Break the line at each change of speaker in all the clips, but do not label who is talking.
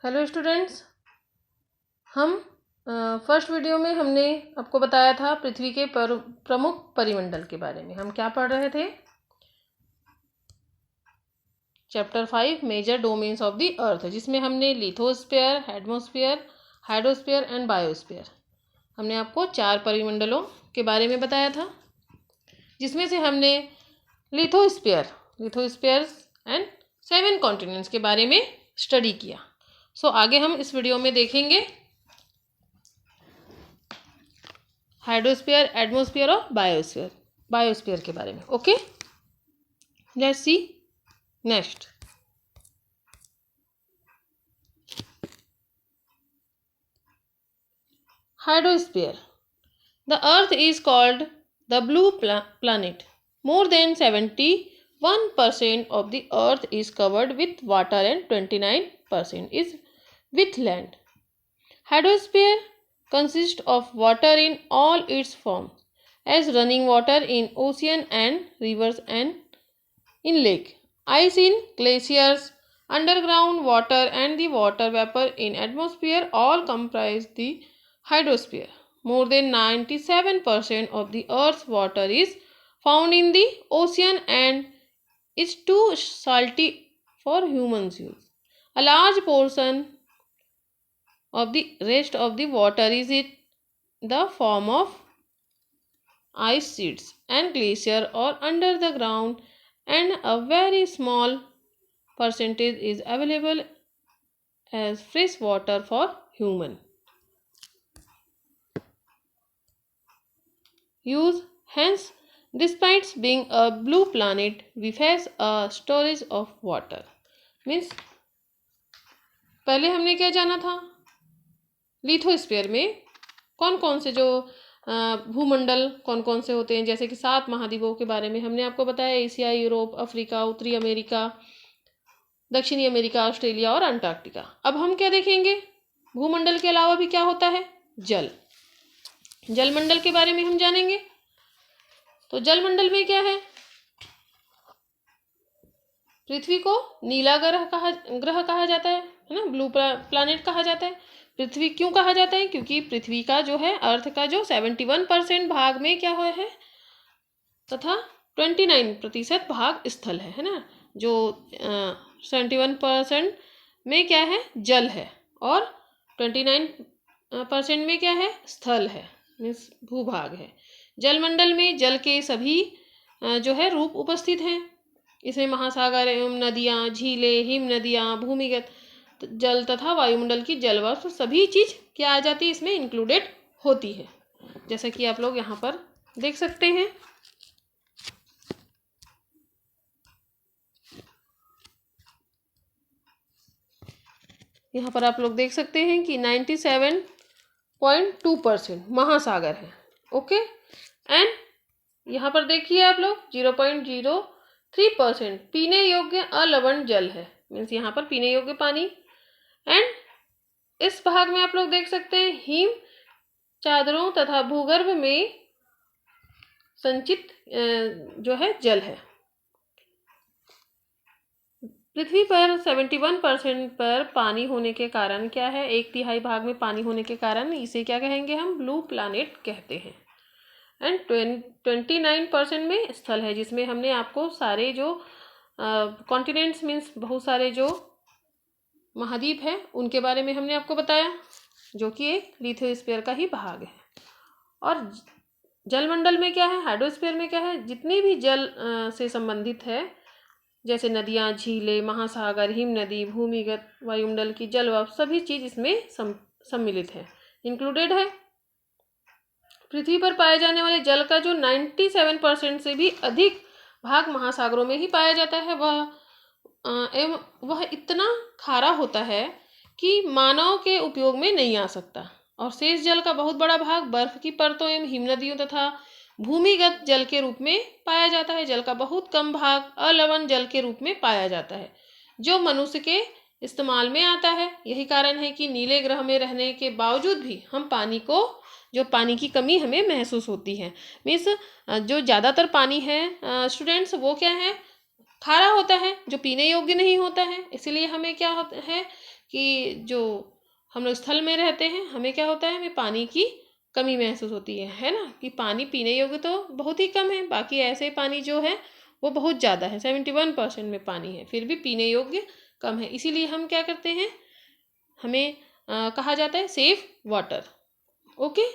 Hello students, हम first video में हमने आपको बताया था पृथ्वी के प्रमुख परिमंडल के बारे में। हम क्या पढ़ रहे थे? Chapter 5 major domains of the earth, जिसमें हमने lithosphere, atmosphere, hydrosphere and biosphere, हमने आपको 4 परिमंडलों के बारे में बताया था, जिसमें से हमने लिथोस्फीयर एंड 7 कॉन्टिनेंट्स के बारे में स्टडी किया। आगे हम इस वीडियो में देखेंगे हाइड्रोस्फीयर, एटमॉस्फेयर और बायोस्फीयर के बारे में। Okay, let's see next. Hydrosphere. The Earth is called the blue planet. More than 71% of the Earth is covered with water and 29% is with land. Hydrosphere consists of water in all its forms, as running water in ocean and rivers and in lake, ice in glaciers, underground water and the water vapor in atmosphere all comprise the hydrosphere. More than 97% of the Earth's water is found in the ocean and is too salty for humans' use. A large portion of the rest of the water is in the form of ice sheets and glacier or under the ground, and a very small percentage is available as fresh water for human use. Hence, despite being a blue planet, we face a shortage of water. Means पहले हमने क्या जाना था? Lithosphere में कौन कौन से जो भूमंडल कौन कौन से होते हैं, जैसे कि 7 महाद्वीपों के बारे में हमने आपको बताया। एशिया, यूरोप, अफ्रीका, उत्तरी अमेरिका, दक्षिणी अमेरिका, ऑस्ट्रेलिया और अंटार्कटिका। अब हम क्या देखेंगे? भूमंडल के अलावा भी क्या होता है? जलमंडल के बारे में हम जानेंगे। तो जलमंडल में क्या है? पृथ्वी को नीला ग्रह कहा जाता है ना, ब्लू प्लैनेट कहा जाता है। पृथ्वी क्यों कहा जाता है? क्योंकि पृथ्वी का जो है, अर्थ का जो 71% भाग में क्या है तथा 29% भाग स्थल है ना। जो 71% में क्या है? जल है, और 29% में क्या है? स्थल है, मीन्स भूभाग है। जलमंडल में जल के सभी जो है रूप उपस्थित हैं। इसमें महासागर एवं नदियाँ, झीलें, हिम नदियाँ, भूमिगत जल तथा वायुमंडल की जलवाष्प, सभी चीज क्या आ जाती है? इसमें इंक्लूडेड होती है, जैसा कि आप लोग यहाँ पर देख सकते हैं। यहाँ पर आप लोग देख सकते हैं कि 97.2% महासागर है। ओके, एंड यहाँ पर देखिए आप लोग 0.03% पीने योग्य अलवण जल है, मीन्स यहाँ पर पीने योग्य पानी। एंड इस भाग में आप लोग देख सकते हैं हिम चादरों तथा भूगर्भ में संचित जो है जल है। पृथ्वी पर 71% पर पानी होने के कारण क्या है? 1/3 भाग में पानी होने के कारण इसे क्या कहेंगे? हम ब्लू प्लैनेट कहते हैं। एंड 29% में स्थल है, जिसमें हमने आपको सारे जो कॉन्टिनेंट्स मीन्स बहुत सारे जो महाद्वीप है उनके बारे में हमने आपको बताया, जो कि एक लिथोस्फीयर का ही भाग है। और जलमंडल में क्या है? हाइड्रोस्फीयर में क्या है? जितनी भी जल से संबंधित है, जैसे नदियाँ, झीलें, महासागर, हिम नदी, भूमिगत, वायुमंडल की जलवाष्प, सभी चीज इसमें सम्मिलित है, इंक्लूडेड है। पृथ्वी पर पाए जाने वाले जल का जो 97% से भी अधिक भाग महासागरों में ही पाया जाता है। वह इतना खारा होता है कि मानव के उपयोग में नहीं आ सकता, और शेष जल का बहुत बड़ा भाग बर्फ की परतों एवं हिमनदियों तथा भूमिगत जल के रूप में पाया जाता है। जल का बहुत कम भाग अलवण जल के रूप में पाया जाता है, जो मनुष्य के इस्तेमाल में आता है। यही कारण है कि नीले ग्रह में रहने के बावजूद भी हम पानी की कमी हमें महसूस होती है। मीन्स जो ज़्यादातर पानी है स्टूडेंट्स, वो क्या है? खारा होता है, जो पीने योग्य नहीं होता है। इसीलिए हमें क्या होता है कि जो हम लोग स्थल में रहते हैं हमें क्या होता है, हमें पानी की कमी महसूस होती है ना, कि पानी पीने योग्य तो बहुत ही कम है, बाकी ऐसे पानी जो है वो बहुत ज़्यादा है, 71% में पानी है, फिर भी पीने योग्य कम है। इसीलिए हम क्या करते हैं, हमें कहा जाता है सेव वाटर। ओके,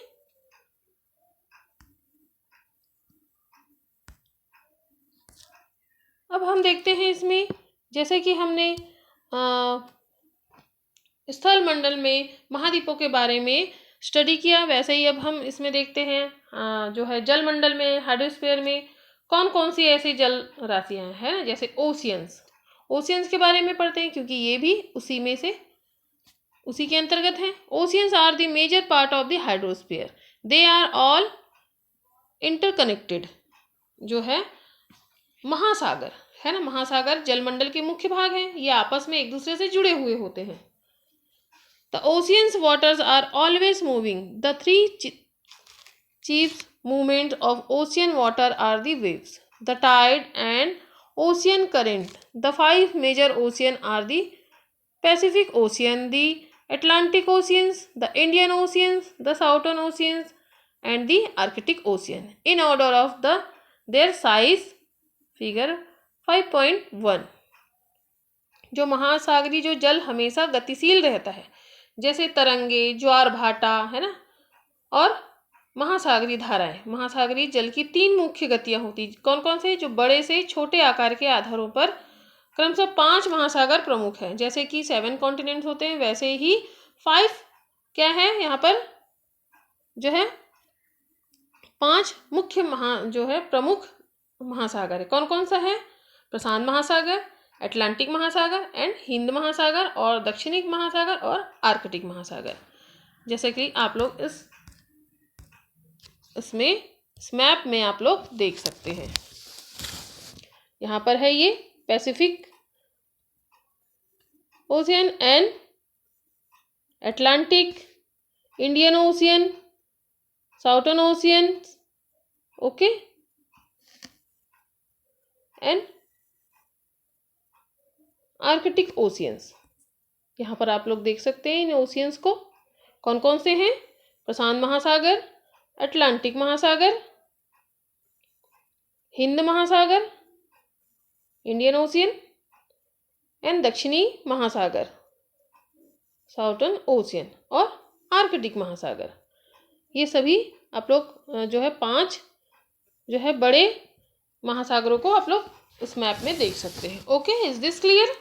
अब हम देखते हैं इसमें, जैसे कि हमने स्थल मंडल में महाद्वीपों के बारे में स्टडी किया, वैसे ही अब हम इसमें देखते हैं जो है जल मंडल में, हाइड्रोस्फीयर में कौन कौन सी ऐसी जल राशियां हैं ना, जैसे ओशियंस। ओशियंस के बारे में पढ़ते हैं क्योंकि ये भी उसी के अंतर्गत हैं। Oceans are the major part of the hydrosphere, they are all interconnected. जो है महासागर है ना, महासागर जलमंडल के मुख्य भाग हैं, ये आपस में एक दूसरे से जुड़े हुए होते हैं। The ocean's waters are always moving. The three chief movements of ocean water are the waves, the tide, and ocean current. The five major oceans are the Pacific Ocean, the Atlantic Oceans, the Indian Oceans, the Southern Oceans, and the Arctic Ocean. In order of their size, figure 5.1. जो महासागरी जो जल हमेशा गतिशील रहता है, जैसे तरंगे, ज्वार भाटा है ना, और महासागरी धाराएं। महासागरी जल की 3 मुख्य गतियां होती, कौन कौन से, जो बड़े से छोटे आकार के आधारों पर क्रमशः 5 महासागर प्रमुख हैं। जैसे कि 7 कॉन्टिनेंट्स होते हैं, वैसे ही 5 क्या है यहाँ पर, जो है 5 मुख्य जो है प्रमुख महासागर है। कौन कौन सा है, प्रशांत महासागर, अटलांटिक महासागर एंड हिंद महासागर, और दक्षिणी महासागर और आर्कटिक महासागर। जैसे कि आप लोग इसमें इस मैप में आप लोग देख सकते हैं, यहाँ पर है ये Pacific ocean and Atlantic, Indian ocean, southern ocean, okay, and Arctic oceans. यहाँ पर आप लोग देख सकते हैं इन ओशियंस को, कौन कौन से हैं, प्रशांत महासागर, अटलांटिक महासागर, हिंद महासागर, इंडियन ओशियन एंड दक्षिणी महासागर, साउथर्न ओशियन, और आर्कटिक महासागर। ये सभी आप लोग जो है 5 जो है बड़े महासागरों को आप लोग इस मैप में देख सकते हैं। Okay, is this clear?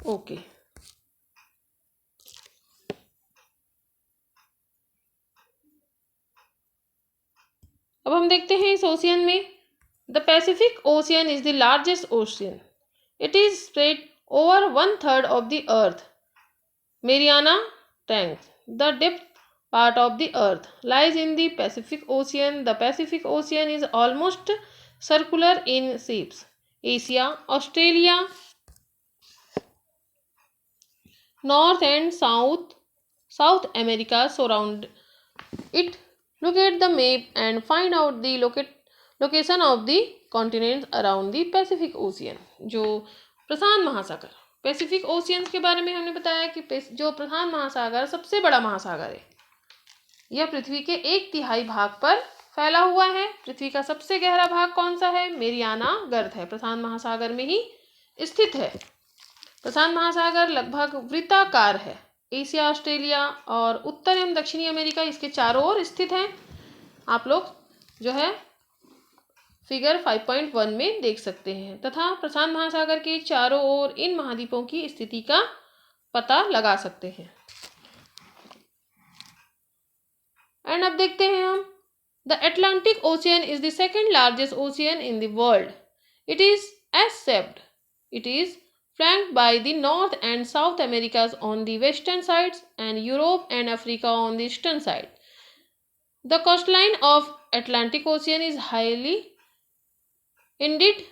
Okay, अब हम देखते हैं इस ओशियन में, the Pacific ocean is the largest ocean, it is spread over 1/3 of the earth Mariana triangle, the depth part of the earth lies in the Pacific Ocean. The Pacific Ocean is almost circular in shapes. Asia, Australia, North and South America surround it. Look at the map and find out the location of the continents around the Pacific Ocean. जो प्रशांत महासागर, Pacific ocean के बारे में हमने बताया कि जो प्रशांत महासागर सबसे बड़ा महासागर है, यह पृथ्वी के 1/3 भाग पर फैला हुआ है। पृथ्वी का सबसे गहरा भाग कौन सा है, मेरियाना गर्त है, प्रशांत महासागर में ही स्थित है। प्रशांत महासागर लगभग वृत्ताकार है। एशिया, ऑस्ट्रेलिया और उत्तर एवं दक्षिणी अमेरिका इसके चारों ओर स्थित हैं। आप लोग जो है फिगर 5.1 में देख सकते हैं, तथा प्रशांत महासागर के चारों ओर इन महाद्वीपों की स्थिति का पता लगा सकते हैं। एंड अब देखते हैं हम, the Atlantic ocean is the second largest ocean in the world, it is S shaped, it is flanked by the North and South Americas on the western sides and Europe and Africa on the eastern side. The coastline of Atlantic Ocean is highly indented.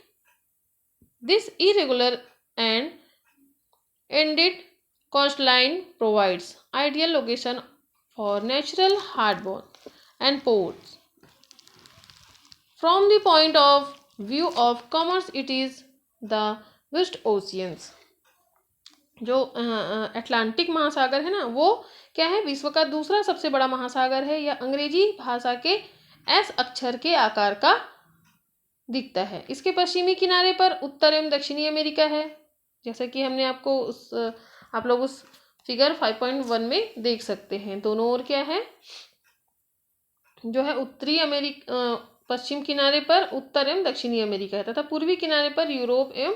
This irregular and indented coastline provides ideal location for natural harbors and ports. From the point of view of commerce, it is the West Oceans. जो Atlantic महासागर है ना, वो क्या है, विश्व का दूसरा सबसे बड़ा महासागर है। यह अंग्रेजी भाषा के एस अक्षर के आकार का दिखता है। इसके पश्चिमी किनारे पर उत्तर एवं दक्षिणी अमेरिका है, जैसे कि हमने आपको आप लोग उस फिगर 5.1 में देख सकते हैं। दोनों ओर क्या है, जो है उत्तरी अमेरिका, पश्चिम किनारे पर उत्तर एवं दक्षिणी अमेरिका है तथा पूर्वी किनारे पर यूरोप एवं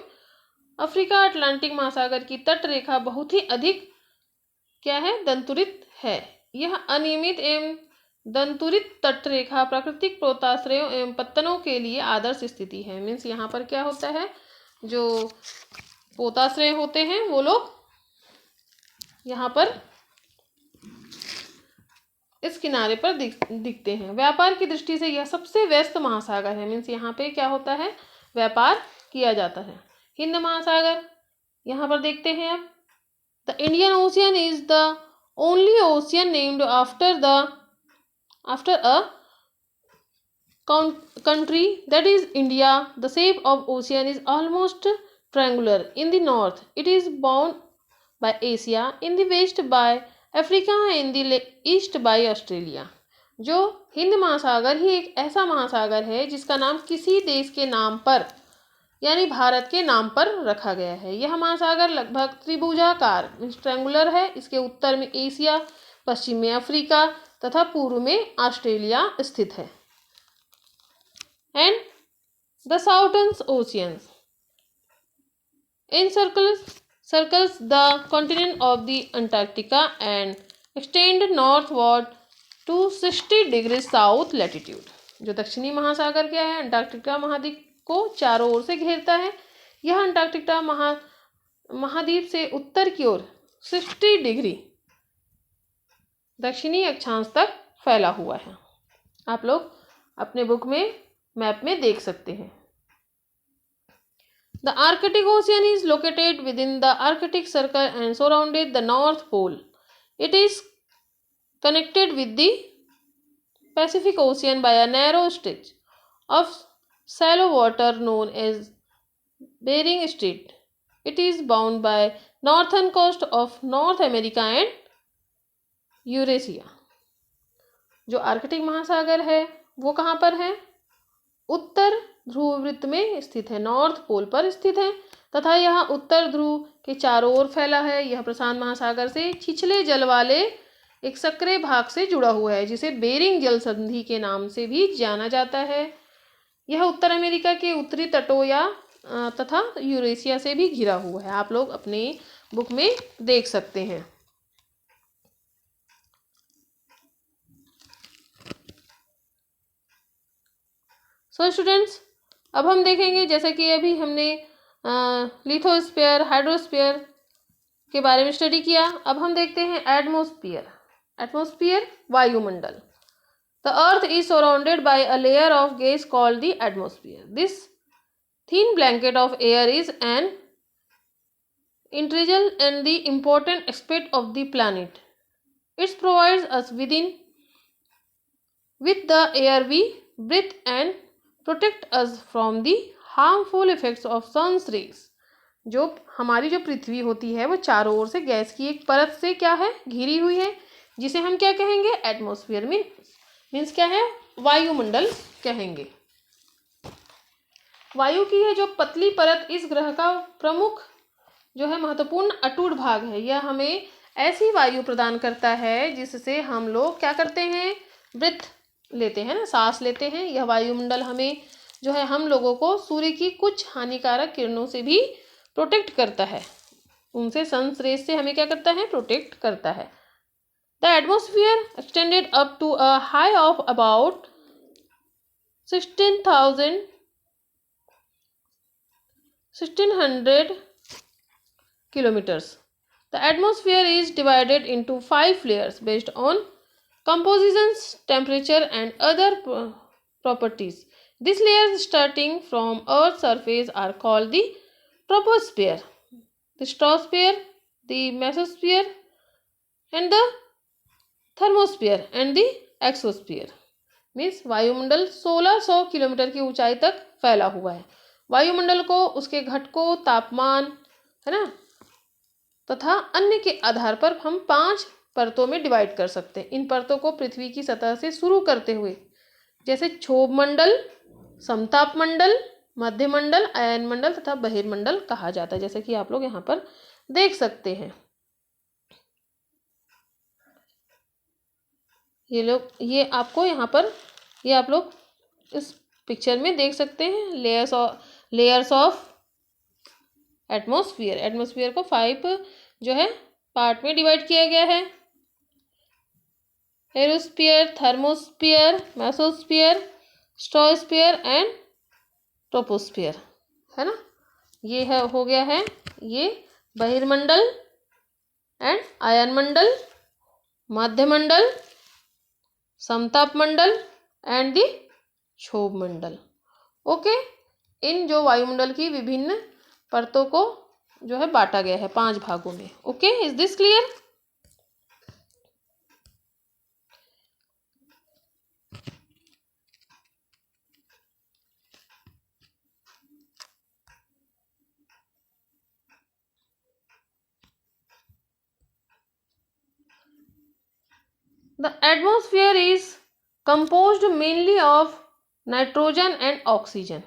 अफ्रीका। अटलांटिक महासागर की तट रेखा बहुत ही अधिक क्या है, दंतुरित है। यह अनियमित एवं दंतुरित तट रेखा प्राकृतिक पोताश्रयों एवं पत्तनों के लिए आदर्श स्थिति है। मीन्स यहाँ पर क्या होता है, जो पोताश्रय होते हैं वो लोग यहाँ पर इस किनारे पर दिखते हैं। व्यापार की दृष्टि से यह सबसे व्यस्त महासागर है। मीन्स यहाँ पे क्या होता है, व्यापार किया जाता है। हिंद महासागर यहाँ पर देखते हैं आप। The Indian ocean is the only ocean named after a country, that is India. The shape of ocean is almost triangular. In the north it is bound by Asia, in the west by Africa, in the east by Australia. जो हिंद महासागर ही एक ऐसा महासागर है जिसका नाम किसी देश के नाम पर यानी भारत के नाम पर रखा गया है। यह महासागर लगभग त्रिभुजाकार ट्रायंगुलर है। इसके उत्तर में एशिया, पश्चिम में अफ्रीका तथा पूर्व में ऑस्ट्रेलिया स्थित है। And the southern oceans encircles the continent of the Antarctica and extend northward to 60 degrees south latitude. जो दक्षिणी महासागर क्या है, अंटार्कटिका महाद्वीप को चारों ओर से घेरता है। यह अंटार्कटिका महाद्वीप से उत्तर की ओर 60 डिग्री दक्षिणी अक्षांश तक फैला हुआ है। आप लोग अपने बुक में मैप में देख सकते हैं। The Arctic Ocean is located within the Arctic Circle and surrounded the North Pole. It is connected with the Pacific Ocean by a narrow stretch of shallow water known as Bering Strait. It is bound by northern coast of North America and Eurasia. जो Arctic महासागर है वो कहाँ पर है, उत्तर ध्रुव वृत्त में स्थित है, नॉर्थ पोल पर स्थित है तथा यह उत्तर ध्रुव के चारों ओर फैला है। यह प्रशांत महासागर से छिछले जल वाले एक सक्रिय भाग से जुड़ा हुआ है जिसे बेरिंग जल संधि के नाम से भी जाना जाता है। यह उत्तर अमेरिका के उत्तरी तटों या तथा यूरेशिया से भी घिरा हुआ है। आप लोग अपने बुक में देख सकते हैं। सो स्टूडेंट्स, अब हम देखेंगे जैसा कि अभी हमने लिथोस्फीयर, हाइड्रोस्फीयर के बारे में स्टडी किया। अब हम देखते हैं एटमॉस्फेयर। एटमॉस्फेयर वायुमंडल। The earth is surrounded by a layer of gas called the atmosphere. This thin blanket of air is an integral and the important aspect of the planet. It provides us with the air we breathe and protect us from the harmful effects of sun's rays. जो हमारी जो पृथ्वी होती है वो चारों ओर से gas की एक परत से क्या है, घिरी हुई है, जिसे हम क्या कहेंगे, एटमॉस्फेयर में मीन्स क्या है, वायुमंडल कहेंगे। वायु की यह जो पतली परत इस ग्रह का प्रमुख जो है महत्वपूर्ण अटूट भाग है। यह हमें ऐसी वायु प्रदान करता है जिससे हम लोग क्या करते हैं, ब्रीथ लेते हैं ना, सांस लेते हैं। यह वायुमंडल हमें जो है हम लोगों को सूर्य की कुछ हानिकारक किरणों से भी प्रोटेक्ट करता है। उनसे सनरेज से हमें क्या करता है, प्रोटेक्ट करता है। The atmosphere extended up to a high of about 1600 kilometers. The atmosphere is divided into 5 layers based on composition, temperature and other properties. These layers starting from Earth's surface are called the troposphere, the stratosphere, the mesosphere and the thermosphere and the exosphere. Means वायुमंडल 1600 kilometre की ऊंचाई तक फैला हुआ है। वायुमंडल को उसके घटकों, तापमान है ना, तथा अन्य के आधार पर हम 5 परतों में डिवाइड कर सकते हैं। इन परतों को पृथ्वी की सतह से शुरू करते हुए जैसे क्षोभ मंडल, समताप मंडल, मध्य मंडल, आयन मंडल तथा बहिर्मंडल कहा जाता है, जैसे कि आप लोग यहाँ पर देख सकते हैं। ये आपको यहाँ पर ये आप लोग इस पिक्चर में देख सकते हैं। Layers of atmosphere. एटमॉस्फेयर को 5 जो है पार्ट में डिवाइड किया गया है। एरोस्फीयर, थर्मोस्फीयर, मेसोस्फीयर, स्ट्रोस्फीयर एंड ट्रोपोस्फीयर, है ना। ये है हो गया है ये बहिर्मंडल एंड आयन मंडल, मध्य मंडल, समताप मंडल एंड द क्षोभ मंडल। ओके, इन जो वायुमंडल की विभिन्न परतों को जो है बांटा गया है 5 भागों में। Okay, is this clear? The atmosphere is composed mainly of nitrogen and oxygen,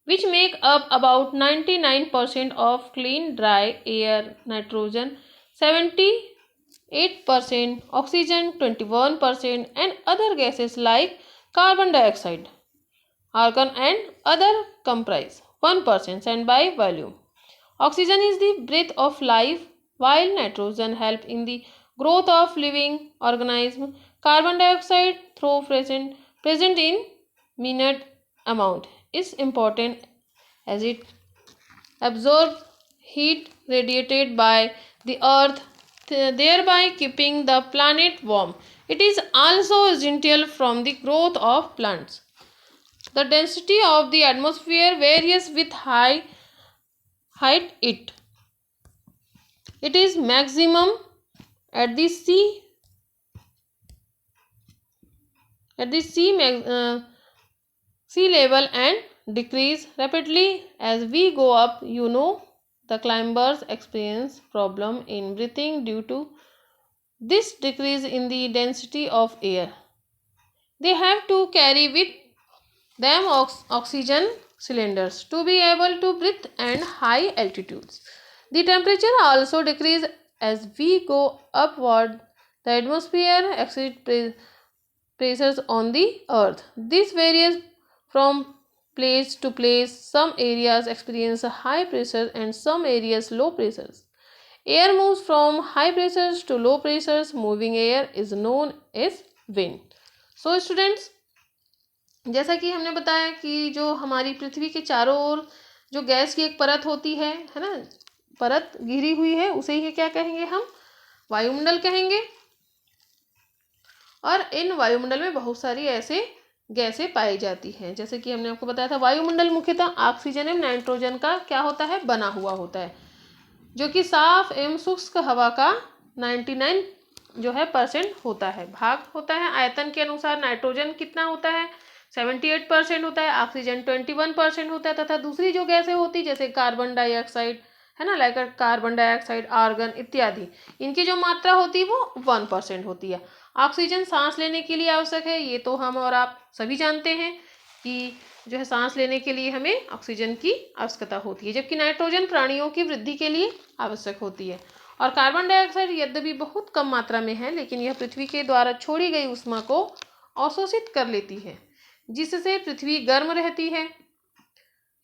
which make up about 99% of clean dry air, nitrogen 78%, oxygen 21%, and other gases like carbon dioxide, argon and other comprise 1% and by volume. Oxygen is the breath of life, while nitrogen help in the growth of living organism. Carbon dioxide, though present in minute amount, is important as it absorbs heat radiated by the earth, thereby keeping the planet warm. It is also essential from the growth of plants. The density of the atmosphere varies with height. It is maximum at the sea level and decrease rapidly as we go up. The climbers experience problem in breathing due to this decrease in the density of air. They have to carry with them oxygen cylinders to be able to breathe at high altitudes. The temperature also decreases as we go upward. The atmosphere exceeds pressures on the earth. This varies from place to place. Some areas experience high pressure and some areas low pressures. Air moves from high pressures to low pressures. Moving air is known as wind. So students, जैसा कि हमने बताया कि जो हमारी पृथ्वी के चारों ओर जो गैस की एक परत होती है ना, परत घिरी हुई है, उसे ही क्या कहेंगे हम? वायुमंडल कहेंगे। और इन वायुमंडल में बहुत सारी ऐसे गैसें पाई जाती हैं, जैसे कि हमने आपको बताया था वायुमंडल मुख्यतः ऑक्सीजन एवं नाइट्रोजन का क्या होता है? बना हुआ होता है, जो कि साफ एवं शुष्क हवा का 99 जो है % होता है, भाग होता है। आयतन के अनुसार नाइट्रोजन कितना होता है? 78% होता है, ऑक्सीजन 21% होता है, तथा दूसरी जो गैसें होती जैसे कार्बन डाइऑक्साइड, है ना, लाइक कार्बन डाइऑक्साइड, आर्गन इत्यादि, इनकी जो मात्रा होती है वो 1% होती है। ऑक्सीजन सांस लेने के लिए आवश्यक है, ये तो हम और आप सभी जानते हैं कि जो है सांस लेने के लिए हमें ऑक्सीजन की आवश्यकता होती है, जबकि नाइट्रोजन प्राणियों की वृद्धि के लिए आवश्यक होती है। और कार्बन डाइऑक्साइड यद्यपि बहुत कम मात्रा में है, लेकिन यह पृथ्वी के द्वारा छोड़ी गई ऊष्मा को अवशोषित कर लेती है, जिससे पृथ्वी गर्म रहती है।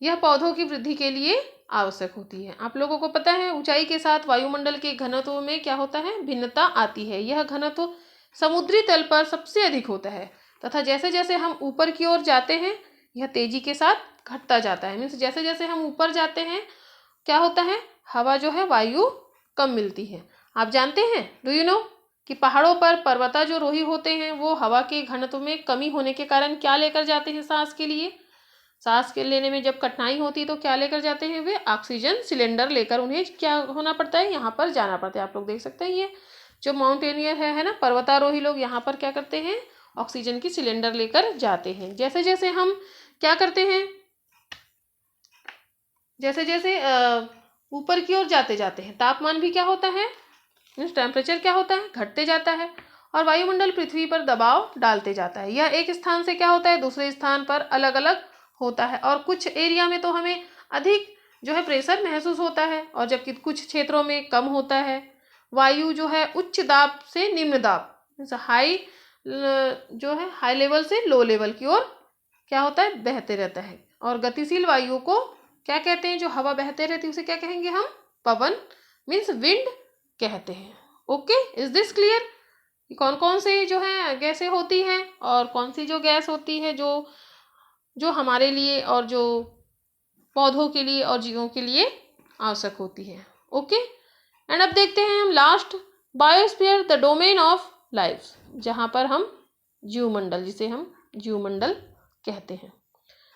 यह पौधों की वृद्धि के लिए आवश्यक होती है। आप लोगों को पता है ऊंचाई के साथ वायुमंडल के घनत्व में क्या होता है? भिन्नता आती है। यह घनत्व समुद्री तल पर सबसे अधिक होता है, तथा जैसे जैसे हम ऊपर की ओर जाते हैं यह तेजी के साथ घटता जाता है। मीन्स जैसे जैसे हम ऊपर जाते हैं क्या होता है? हवा जो है वायु कम मिलती है। आप जानते हैं, डू यू नो, कि पहाड़ों पर पर्वतारोही होते हैं वो हवा के घनत्व में कमी होने के कारण क्या लेकर जाते हैं? सांस के लिए, सांस के लेने में जब कठिनाई होती है तो क्या लेकर जाते हैं? वे ऑक्सीजन सिलेंडर लेकर उन्हें क्या होना पड़ता है? यहाँ पर जाना पड़ता है। आप लोग देख सकते हैं ये जो माउंटेनियर है ना, पर्वतारोही लोग यहाँ पर क्या करते हैं? ऑक्सीजन की सिलेंडर लेकर जाते हैं। जैसे जैसे हम क्या करते हैं, जैसे जैसे ऊपर की ओर जाते जाते हैं। तापमान भी क्या होता है, मीन्स टेम्परेचर क्या होता है, घटते जाता है। और वायुमंडल पृथ्वी पर दबाव डालते जाता है। यह एक स्थान से क्या होता है, दूसरे स्थान पर अलग अलग होता है। और कुछ एरिया में तो हमें अधिक जो है प्रेशर महसूस होता है, और जबकि कुछ क्षेत्रों में कम होता है। वायु जो है उच्च दाब से निम्न दाब, हाई जो है हाई लेवल से लो लेवल की ओर क्या होता है, बहते रहता है। और गतिशील वायु को क्या कहते हैं, जो हवा बहते रहती है उसे क्या कहेंगे हम, पवन मीन्स विंड कहते हैं। Okay, is this clear? कौन कौन से जो है गैसें होती हैं और कौन सी जो गैस होती है जो जो हमारे लिए और जो पौधों के लिए और जीवों के लिए आवश्यक होती है। ओके, एंड अब देखते हैं हम last, biosphere the domain of life, जहाँ पर हम जीवमंडल, जिसे हम जीवमंडल कहते हैं।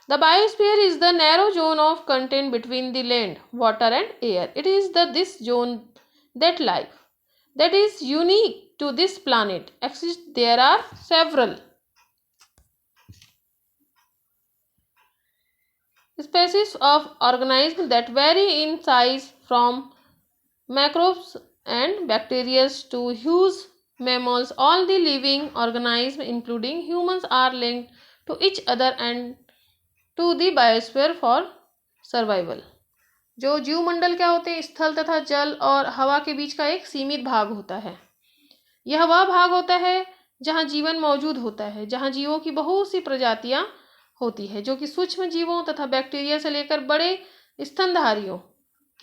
The biosphere is the narrow zone of content between the land, water and air. It is this zone that life that is unique to this planet exists. There are several species of organisms that vary in size from microbes and bacteria to huge mammals. All the living organisms, including humans, are linked to each other and to the biosphere for survival. जो जीवमंडल क्या होते हैं, स्थल तथा जल और हवा के बीच का एक सीमित भाग होता है। यह वह भाग होता है जहाँ जीवन मौजूद होता है, जहाँ जीवों की बहुत सी प्रजातियाँ होती है, जो कि सूक्ष्म जीवों तथा बैक्टीरिया से लेकर बड़े स्तनधारियों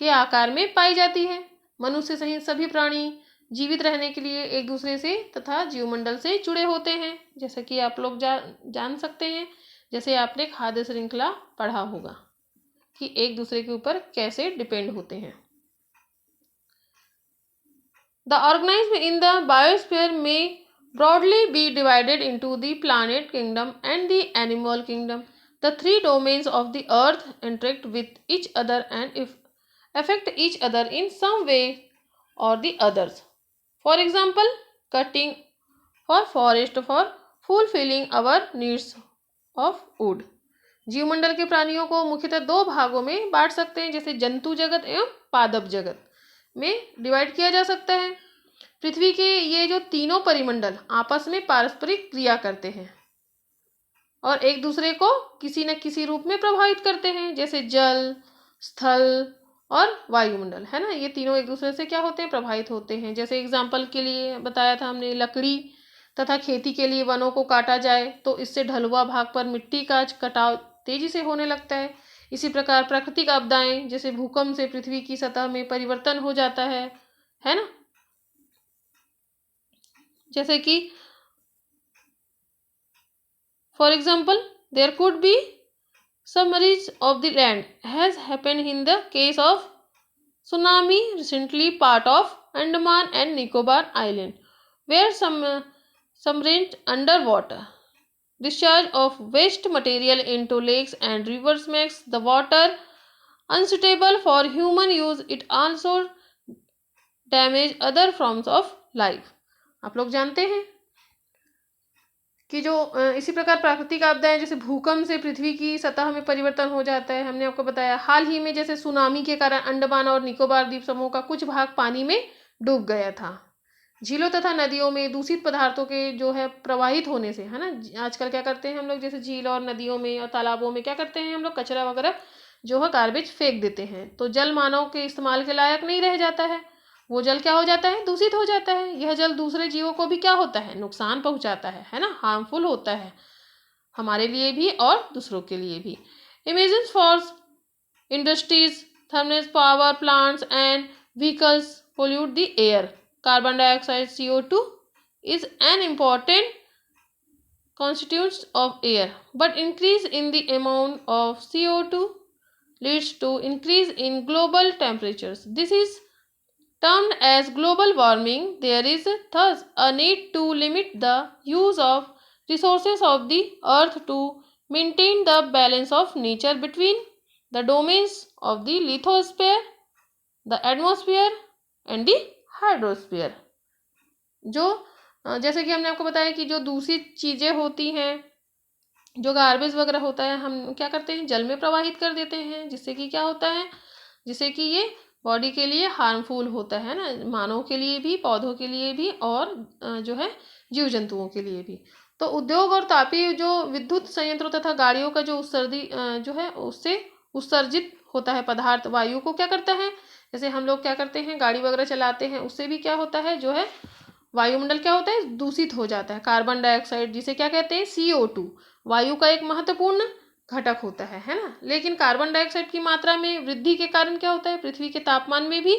के आकार में पाई जाती है। मनुष्य सहित सभी प्राणी जीवित रहने के लिए एक दूसरे से तथा जीवमंडल से जुड़े होते हैं, जैसा कि आप लोग जान सकते हैं। जैसे आपने खाद्य श्रृंखला पढ़ा होगा कि एक दूसरे के ऊपर कैसे डिपेंड होते हैं। The organism in the biosphere में broadly be divided into the planet kingdom and the animal kingdom. The three domains of the earth interact with each other and affect each other in some way or the others. For example, cutting for forest for fulfilling our needs of wood. जीवमंडल के प्राणियों को मुख्यतः दो भागों में बांट सकते हैं, जैसे जंतु जगत एवं पादप जगत में डिवाइड किया जा सकता है। पृथ्वी के ये जो तीनों परिमंडल आपस में पारस्परिक क्रिया करते हैं और एक दूसरे को किसी न किसी रूप में प्रभावित करते हैं, जैसे जल, स्थल और वायुमंडल, है ना। ये तीनों एक दूसरे से क्या होते हैं, प्रभावित होते हैं। जैसे एग्जाम्पल के लिए बताया था हमने, लकड़ी तथा खेती के लिए वनों को काटा जाए तो इससे ढलुआ भाग पर मिट्टी का कटाव तेजी से होने लगता है। इसी प्रकार प्राकृतिक आपदाएं जैसे भूकंप से पृथ्वी की सतह में परिवर्तन हो जाता है ना। जैसे कि for example there could be submergence of the land has happened in the case of tsunami recently part of Andaman and Nicobar island were submerged underwater. Discharge of waste material into lakes and rivers makes the water unsuitable for human use. It also damage other forms of life. आप लोग जानते हैं कि जो इसी प्रकार प्राकृतिक आपदाएं जैसे भूकंप से पृथ्वी की सतह में परिवर्तन हो जाता है। हमने आपको बताया हाल ही में जैसे सुनामी के कारण अंडमान और निकोबार द्वीप समूह का कुछ भाग पानी में डूब गया था। झीलों तथा नदियों में दूषित पदार्थों के जो है प्रवाहित होने से, है ना। आजकल क्या करते हैं हम लोग, जैसे झील और नदियों में और तालाबों में क्या करते हैं हम लोग, कचरा वगैरह जो है गार्बेज फेंक देते हैं, तो जल मानव के इस्तेमाल के लायक नहीं रह जाता है। वो जल क्या हो जाता है, दूषित हो जाता है। यह जल दूसरे जीवों को भी क्या होता है, नुकसान पहुंचाता है ना, हार्मफुल होता है हमारे लिए भी और दूसरों के लिए भी। Imagines for industries, thermal power plants and vehicles pollute the air. Carbon dioxide CO2 is an important constituent of air, but increase in the amount of CO2 leads to increase in global temperatures. This is termed as global warming. There is thus a need to limit the use of resources of the earth to maintain the balance of nature between the domains of the lithosphere, the atmosphere and the hydrosphere. जो जैसे कि हमने आपको बताया कि जो दूषित चीज़ें होती हैं, जो गार्बेज वगैरह होता है, हम क्या करते हैं, जल में प्रवाहित कर देते हैं, जिससे कि क्या होता है, जिससे कि ये बॉडी के लिए हार्मफुल होता है ना, मानव के लिए भी, पौधों के लिए भी, और जो है जीव जंतुओं के लिए भी। तो उद्योग और तापीय जो विद्युत संयंत्रों तथा गाड़ियों का जो उत्सर्जी जो है उससे उत्सर्जित होता है पदार्थ वायु को क्या करता है, जैसे हम लोग क्या करते हैं गाड़ी वगैरह चलाते हैं, उससे भी क्या होता है जो है वायुमंडल क्या होता है दूषित हो जाता है। कार्बन डाइऑक्साइड जिसे क्या कहते हैं CO2 वायु का एक महत्वपूर्ण घटक होता है ना। लेकिन कार्बन डाइऑक्साइड की मात्रा में वृद्धि के कारण क्या होता है पृथ्वी के तापमान में भी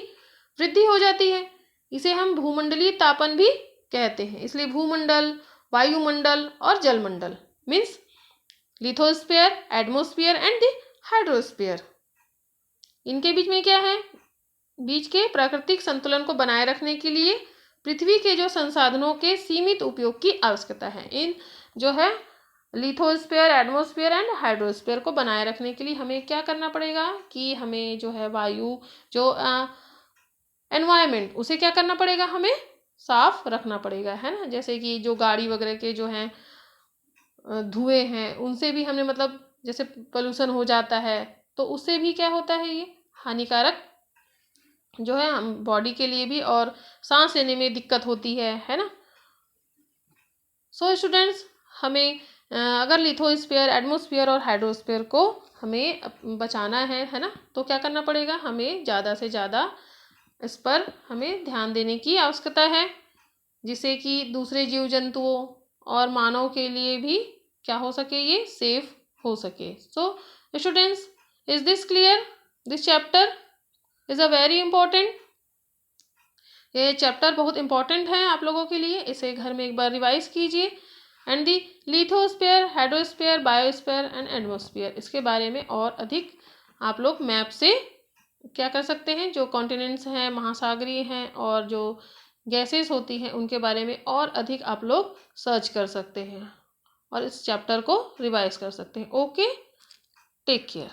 वृद्धि हो जाती है। इसे हम भूमंडलीय तापन भी कहते हैं। इसलिए भूमंडल, वायुमंडल और जलमंडल means lithosphere, atmosphere and the hydrosphere, इनके बीच में क्या है, बीच के प्राकृतिक संतुलन को बनाए रखने के लिए पृथ्वी के जो संसाधनों के सीमित उपयोग की आवश्यकता है। इन जो है लिथोस्फीयर, एटमॉस्फेयर एंड हाइड्रोस्फीयर को बनाए रखने के लिए हमें क्या करना पड़ेगा कि हमें जो है वायु जो एनवायरनमेंट उसे क्या करना पड़ेगा, हमें साफ रखना पड़ेगा, है ना। जैसे कि जो गाड़ी वगैरह के जो हैं धुएं हैं उनसे भी हमें मतलब जैसे पोल्यूशन हो जाता है तो उससे भी क्या होता है ये हानिकारक जो है हम बॉडी के लिए भी, और सांस लेने में दिक्कत होती है ना। सो स्टूडेंट्स हमें अगर लिथोस्फीयर, एटमॉस्फेयर और हाइड्रोस्फीयर को हमें बचाना है ना, तो क्या करना पड़ेगा, हमें ज़्यादा से ज़्यादा इस पर हमें ध्यान देने की आवश्यकता है, जिससे कि दूसरे जीव जंतुओं और मानव के लिए भी क्या हो सके, ये सेफ हो सके। So students is this clear, this chapter is a very important, ये चैप्टर बहुत इंपॉर्टेंट है आप लोगों के लिए, इसे घर में एक बार रिवाइज कीजिए। And the lithosphere, hydrosphere, biosphere and atmosphere, इसके बारे में और अधिक आप लोग मैप से क्या कर सकते हैं, जो कॉन्टिनेंट्स हैं, महासागरीय हैं और जो गैसेस होती हैं उनके बारे में और अधिक आप लोग सर्च कर सकते हैं और इस चैप्टर को रिवाइज कर सकते हैं। Okay, take care.